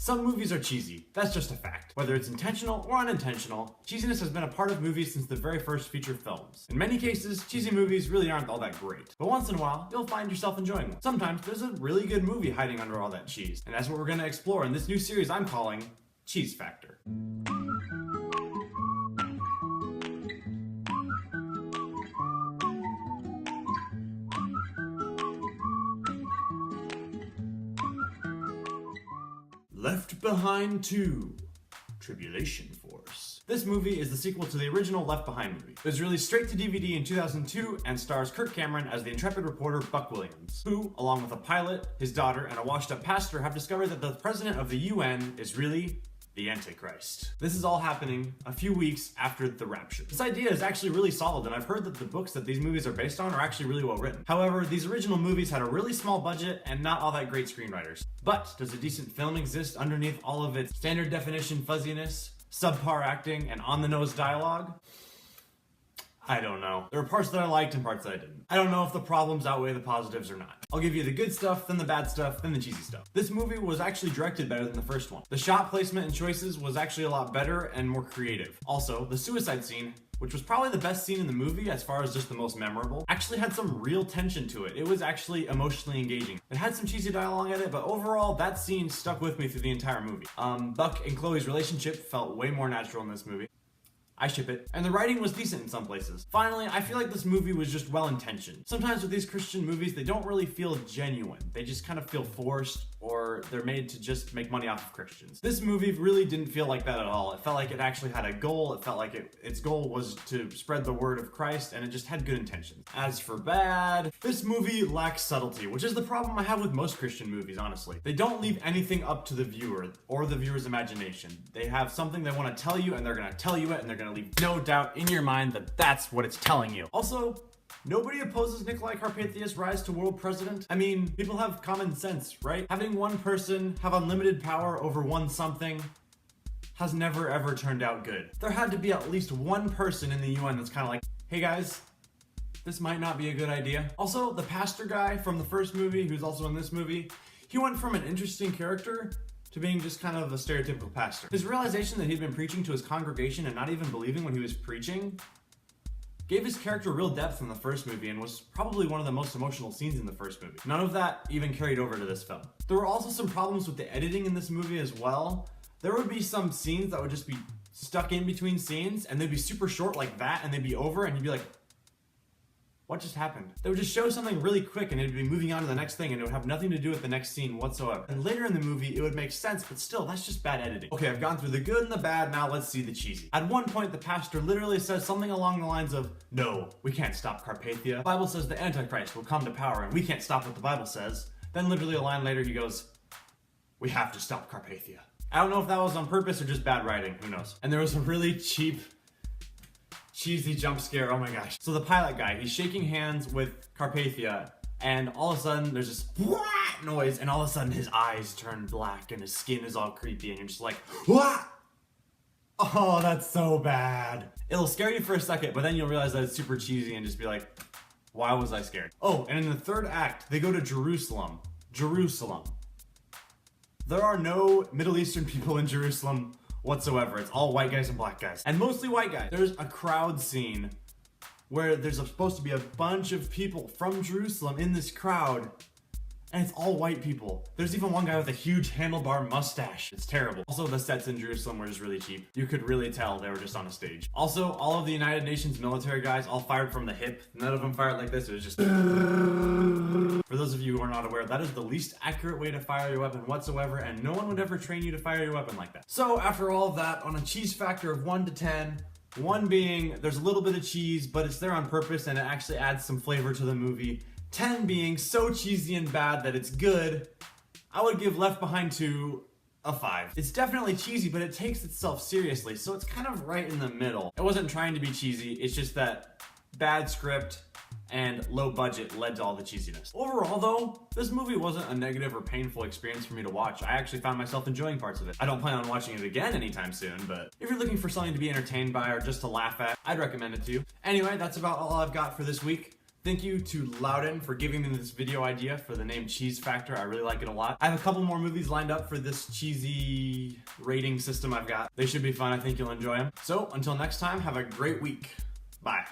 Some movies are cheesy, that's just a fact. Whether it's intentional or unintentional, cheesiness has been a part of movies since the very first feature films. In many cases, cheesy movies really aren't all that great. But once in a while, you'll find yourself enjoying one. Sometimes there's a really good movie hiding under all that cheese. And that's what we're gonna explore in this new series I'm calling Cheese Factor. Left Behind 2, Tribulation Force. This movie is the sequel to the original Left Behind movie. It was released straight to DVD in 2002 and stars Kirk Cameron as the intrepid reporter Buck Williams, who, along with a pilot, his daughter, and a washed-up pastor, have discovered that the president of the UN is really the Antichrist. This is all happening a few weeks after the rapture. This idea is actually really solid, and I've heard that the books that these movies are based on are actually really well written. However, these original movies had a really small budget and not all that great screenwriters. But does a decent film exist underneath all of its standard definition fuzziness, subpar acting, and on-the-nose dialogue? I don't know. There were parts that I liked and parts that I didn't. I don't know if the problems outweigh the positives or not. I'll give you the good stuff, then the bad stuff, then the cheesy stuff. This movie was actually directed better than the first one. The shot placement and choices was actually a lot better and more creative. Also, the suicide scene, which was probably the best scene in the movie as far as just the most memorable, actually had some real tension to it. It was actually emotionally engaging. It had some cheesy dialogue in it, but overall, that scene stuck with me through the entire movie. Buck and Chloe's relationship felt way more natural in this movie. I ship it. And the writing was decent in some places. Finally, I feel like this movie was just well-intentioned. Sometimes with these Christian movies, they don't really feel genuine. They just kind of feel forced, or they're made to just make money off of Christians. This movie really didn't feel like that at all. It felt like it actually had a goal. It felt like its goal was to spread the word of Christ, and it just had good intentions. As for bad, this movie lacks subtlety, which is the problem I have with most Christian movies, honestly. They don't leave anything up to the viewer, or the viewer's imagination. They have something they want to tell you, and they're going to tell you it, and they're going to leave no doubt in your mind that that's what it's telling you. Also, nobody opposes Nicolae Carpathia's rise to world president. I mean, people have common sense, right? Having one person have unlimited power over one something has never ever turned out good. There had to be at least one person in the UN that's kind of like, hey guys, this might not be a good idea. Also, the pastor guy from the first movie, who's also in this movie, he went from an interesting character to being just kind of a stereotypical pastor. His realization that he'd been preaching to his congregation and not even believing what he was preaching gave his character real depth in the first movie and was probably one of the most emotional scenes in the first movie. None of that even carried over to this film. There were also some problems with the editing in this movie as well. There would be some scenes that would just be stuck in between scenes, and they'd be super short like that, and they'd be over, and you'd be like, what just happened? They would just show something really quick and it'd be moving on to the next thing, and it would have nothing to do with the next scene whatsoever. And later in the movie, it would make sense, but still, that's just bad editing. Okay, I've gone through the good and the bad, now let's see the cheesy. At one point, the pastor literally says something along the lines of, no, we can't stop Carpathia. The Bible says the Antichrist will come to power and we can't stop what the Bible says. Then literally a line later, he goes, we have to stop Carpathia. I don't know if that was on purpose or just bad writing, who knows. And there was a really cheesy jump scare, oh my gosh. So the pilot guy, he's shaking hands with Carpathia, and all of a sudden there's this noise, and all of a sudden his eyes turn black and his skin is all creepy, and you're just like, what? Oh, that's so bad. It'll scare you for a second, but then you'll realize that it's super cheesy and just be like, why was I scared? Oh, and in the third act, they go to Jerusalem. There are no Middle Eastern people in Jerusalem whatsoever. It's all white guys and black guys. And mostly white guys. There's a crowd scene where there's supposed to be a bunch of people from Jerusalem in this crowd, and it's all white people. There's even one guy with a huge handlebar mustache. It's terrible. Also, the sets in Jerusalem were just really cheap. You could really tell they were just on a stage. Also, all of the United Nations military guys all fired from the hip. None of them fired like this. It was just... For those of you who are not aware, that is the least accurate way to fire your weapon whatsoever, and no one would ever train you to fire your weapon like that. So, after all of that, on a cheese factor of 1 to 10, 1 being there's a little bit of cheese, but it's there on purpose and it actually adds some flavor to the movie, 10 being so cheesy and bad that it's good, I would give Left Behind 2 a 5. It's definitely cheesy, but it takes itself seriously, so it's kind of right in the middle. It wasn't trying to be cheesy, it's just that bad script and low budget led to all the cheesiness. Overall though, this movie wasn't a negative or painful experience for me to watch. I actually found myself enjoying parts of it. I don't plan on watching it again anytime soon, but if you're looking for something to be entertained by or just to laugh at, I'd recommend it to you. Anyway, that's about all I've got for this week. Thank you to Loudon for giving me this video idea for the name Cheese Factor. I really like it a lot. I have a couple more movies lined up for this cheesy rating system I've got. They should be fun. I think you'll enjoy them. So until next time, have a great week. Bye.